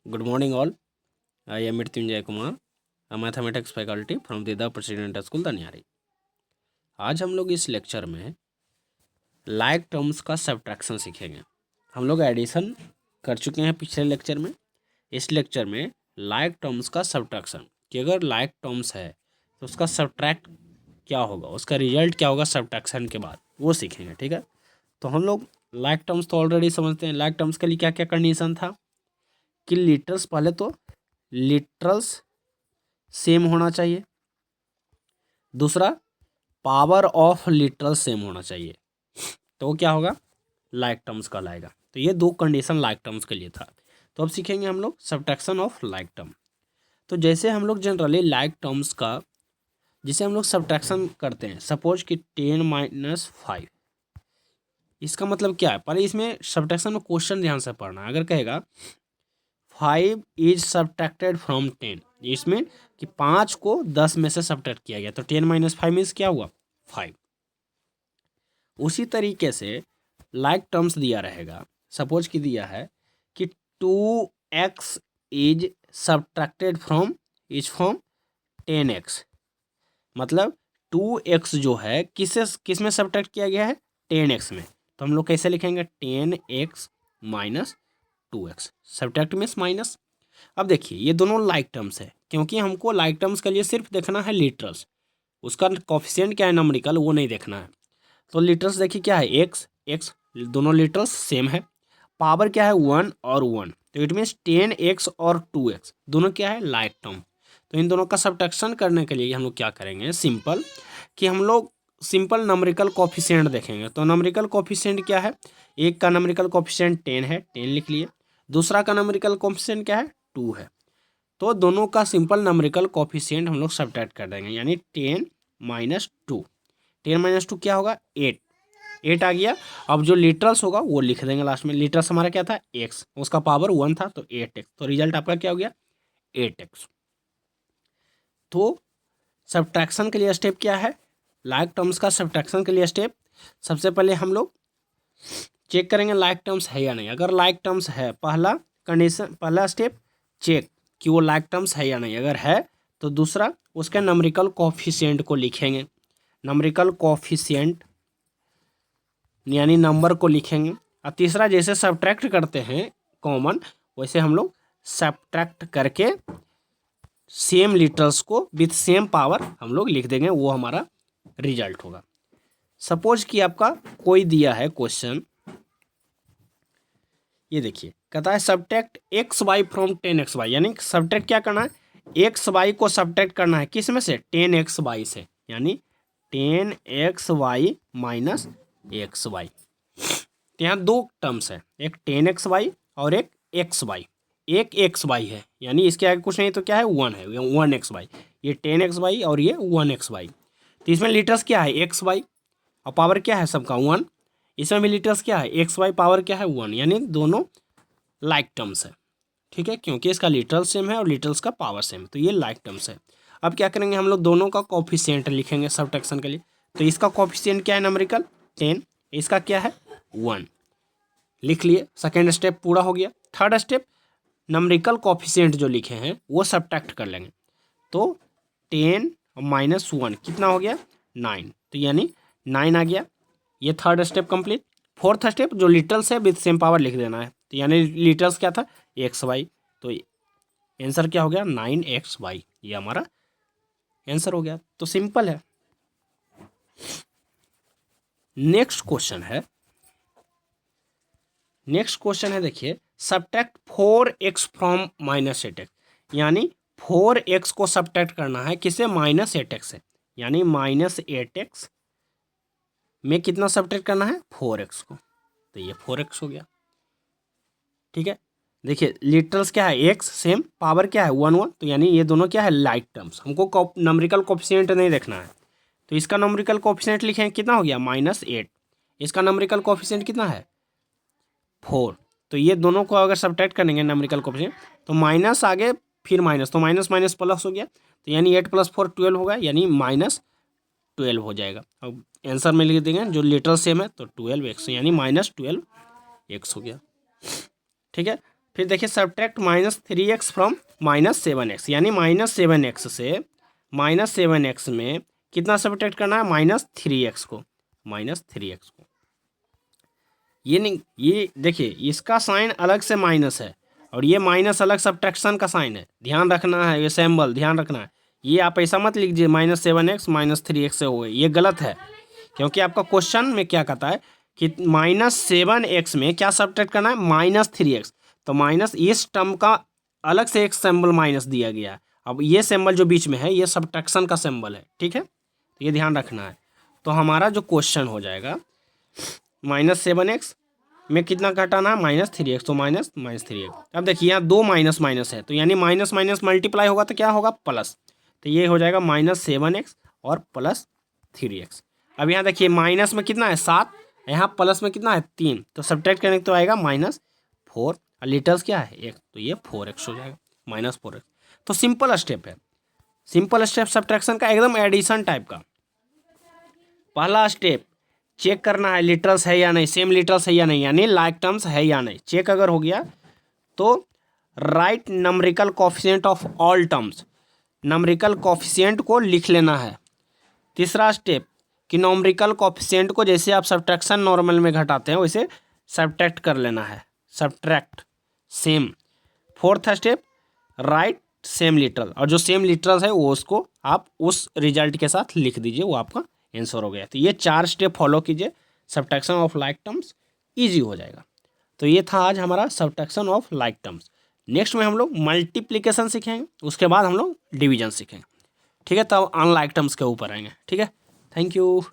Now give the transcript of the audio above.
Good morning, all. I am Mrityunjay Kumar, a mathematics faculty from the president school Daniyari. आज हम लोग इस lecture में लाइक टर्म्स का सब्ट्रैक्शन सीखेंगे। हम लोग एडिशन कर चुके हैं पिछले लेक्चर में। इस लेक्चर में लाइक टर्म्स का सब्ट्रैक्शन, कि अगर लाइक टर्म्स है तो उसका सब्ट्रैक्ट क्या होगा, उसका रिजल्ट क्या होगा सब्ट्रैक्शन के बाद, वो सीखेंगे। ठीक है, तो हम लोग लाइक टर्म्स तो ऑलरेडी समझते हैं। लाइक टर्म्स के लिए क्या क्या कंडीशन था कि लिटरल्स, पहले तो लिटरल्स सेम होना चाहिए, दूसरा पावर ऑफ लिटरल सेम होना चाहिए, तो वो क्या होगा, लाइक टर्म्स कहलाएगा। तो ये दो कंडीशन लाइक टर्म्स के लिए था। तो अब सीखेंगे हम लोग सब्ट्रैक्शन ऑफ लाइक टर्म। तो जैसे हम लोग जनरली लाइक टर्म्स का जिसे हम लोग सब्ट्रैक्शन करते हैं, सपोज कि 10-5, इसका मतलब क्या है, पहले इसमें सब्ट्रैक्शन में क्वेश्चन ध्यान से पढ़ना है। अगर कहेगा 5 इज सब्ट्रैक्टेड फ्रॉम 10, इसमें कि 5 को 10 में से सब्ट्रैक्ट किया गया, तो 10-5 मीन्स क्या हुआ, 5। उसी तरीके से लाइक टर्म्स दिया रहेगा। सपोज कि दिया है कि 2x is subtracted from 10x, मतलब 2x जो है किस में सब्ट्रैक्ट किया गया है, 10x में। तो हम लोग कैसे लिखेंगे, 10x minus 2x, subtract means minus. अब देखिए ये दोनों लाइक टर्म्स है, क्योंकि हमको लाइक टर्म्स के लिए सिर्फ देखना है लिटरल्स, उसका कोफिशिएंट क्या है नंबरिकल वो नहीं देखना है। तो लिटरल्स देखिए क्या है, एक्स एक्स, दोनों लिटरल्स सेम है। पावर क्या है, 1 और 1, तो इट मीन्स 10x और 2x दोनों क्या है, लाइक टर्म। तो इन दोनों का सब्ट्रैक्शन करने के लिए हम लोग क्या करेंगे, सिंपल, कि हम लोग सिंपल नंबरिकल कोफिशिएंट देखेंगे। तो नंबरिकल कोफिशिएंट क्या है, एक का नंबरिकल कोफिशिएंट 10 है, 10 लिख लिए। दूसरा का नंबरिकल कोफिशिएंट क्या है, 2 है। तो दोनों का सिंपल नंबरिकल कोफिशिएंट हम लोग सब्ट्रैक्ट कर देंगे, यानी 10-2। 10-2 क्या होगा, 8 आ गया। अब जो लिटरल्स होगा वो लिख देंगे लास्ट में। लिटरल्स हमारा क्या था, x, उसका पावर 1 था, तो 8x, तो रिजल्ट आपका क्या हो गया, 8x। तो सब्ट्रैक्शन के लिए स्टेप क्या है, लाइक टर्म्स का सब्ट्रैक्शन के लिए स्टेप, सबसे पहले हम लोग चेक करेंगे लाइक टर्म्स है या नहीं। अगर लाइक टर्म्स है, पहला कंडीशन, पहला स्टेप चेक कि वो लाइक टर्म्स है या नहीं। अगर है तो दूसरा उसके नंबरिकल कोफिशिएंट को लिखेंगे, नंबरिकल कोफिशिएंट यानी नंबर को लिखेंगे। और तीसरा जैसे सब्ट्रैक्ट करते हैं कॉमन, वैसे हम लोग सब्ट्रैक्ट करके सेम लिटरल्स को विथ सेम पावर हम लोग लिख देंगे, वो हमारा रिजल्ट होगा। सपोज कि आपका कोई दिया है क्वेश्चन, ये देखिए कहता है subtract x y from 10x y, यानी सब्ट्रैक्ट क्या करना है, एक्स वाई को सब्ट्रैक्ट करना है किस में से, 10x वाई से, यानी 10x वाई माइनस XY। तो यहाँ दो टर्म्स है, एक 10x वाई और एक XY। एक XY है, यानी इसके आगे कुछ नहीं तो क्या है, 1 है, 1XY। ये 10x वाई और ये 1XY। तो इसमें लीटर्स क्या है, XY, और पावर क्या है सबका 1। इसमें भी लीटर्स क्या है, XY, पावर क्या है 1, यानी दोनों लाइक टर्म्स है। ठीक है, क्योंकि इसका लिटरल सेम है और लिटरल्स का पावर सेम, तो ये लाइक टर्म्स है। अब क्या करेंगे, हम लोग दोनों का कोफिशिएंट लिखेंगे सब्ट्रैक्शन के लिए। तो इसका कोफिशिएंट क्या है, नंबरिकल 10, इसका क्या है 1, लिख लिए। सेकेंड स्टेप पूरा हो गया। थर्ड स्टेप नंबरिकल कोफिशिएंट जो लिखे हैं वो सब्ट्रैक्ट कर लेंगे। तो 10 माइनस 1 कितना हो गया, 9, तो यानी 9 आ गया। ये third step complete. Fourth step जो लिटरल्स है विथ सेम पावर लिख देना है, तो यानी लिटरल्स क्या था, XY, तो आंसर क्या हो गया, 9XY, ये हमारा आंसर हो गया। तो सिंपल है। नेक्स्ट क्वेश्चन है, देखिए सब्ट्रैक्ट 4x फ्रॉम -8x, यानी 4x को सब्ट्रैक्ट करना है किसे, -8x से, यानी -8x में कितना सब्ट्रैक्ट करना है, 4x को, तो ये 4x हो गया। ठीक है, देखिए लिटरल्स क्या है, x सेम, पावर क्या है 1 1, तो यानी ये दोनों क्या है, लाइक टर्म्स। हमको नंबरिकल कोफिशिएंट नहीं देखना है, तो इसका नंबरिकल कोफिशिएंट लिखें, कितना हो गया, -8। इसका नंबरिकल कोफिशिएंट कितना है, 4। तो ये दोनों को अगर सब्ट्रैक्ट करेंगे नंबरिकल कोफिशिएंट, तो माइनस आगे फिर माइनस, तो माइनस माइनस प्लस हो गया, तो यानी 8 + 4 12 होगा, यानी -12 हो जाएगा। अब आंसर में लिख देंगे जो लिटरल सेम है, तो 12x, यानी -12x हो गया। ठीक है, फिर देखिए सब्ट्रैक्ट -3x फ्रॉम -7x, यानी -7x से -7x में कितना सब्ट्रैक्ट करना है, -3x को, -3x को। ये नहीं, ये देखिए इसका साइन अलग से माइनस है और ये माइनस अलग सब्ट्रैक्शन का साइन है, ध्यान रखना है, ये सिंबल ध्यान रखना है। ये आप ऐसा मत लीजिए -7x -3x से हो गए, ये गलत है। क्योंकि आपका क्वेश्चन में क्या कहता है कि -7x में क्या सब्ट्रैक्ट करना है, -3x। तो माइनस इस टर्म का अलग से एक सिंबल माइनस दिया गया है। अब ये सिंबल जो बीच में है ये सब्ट्रैक्शन का सिंबल है, ठीक है, तो ये ध्यान रखना है। तो हमारा जो क्वेश्चन हो जाएगा -7x में कितना घटाना है, -3x, तो -3x। अब देखिए यहाँ दो माइनस माइनस है, तो यानी माइनस माइनस मल्टीप्लाई होगा तो क्या होगा, प्लस। तो ये हो जाएगा -7x और +3x। अब यहाँ देखिए माइनस में कितना है 7, यहाँ प्लस में कितना है 3, तो सब्ट्रैक्ट करने तो आएगा -4 और लीटर्स क्या है 1, तो ये 4x हो जाएगा, -4x। तो सिंपल स्टेप है, सिंपल स्टेप सब्ट्रैक्शन का, एकदम एडिशन टाइप का। पहला स्टेप चेक करना है लिटरल्स है या नहीं, सेम लिटरल्स है या नहीं, यानी लाइक टर्म्स है या नहीं। चेक अगर हो गया तो right numerical coefficient of all terms, numerical coefficient को लिख लेना है। तीसरा स्टेप कि नंबरिकल कोफिशिएंट को जैसे आप सब्ट्रैक्शन नॉर्मल में घटाते हैं वैसे सब्ट्रैक्ट कर लेना है, subtract same. Fourth step right same literal, और जो सेम लिटरल है वो उसको आप उस रिजल्ट के साथ लिख दीजिए, वो आपका आंसर हो गया। तो ये 4 स्टेप फॉलो कीजिए, subtraction of like terms easy हो जाएगा। तो ये था आज हमारा subtraction of like terms. Next में हम लोग मल्टीप्लिकेशन सीखेंगे, उसके बाद हम लोग डिवीजन सीखेंगे, ठीक है, तब अनलाइक टर्म्स के ऊपर आएंगे, ठीक है। Thank you.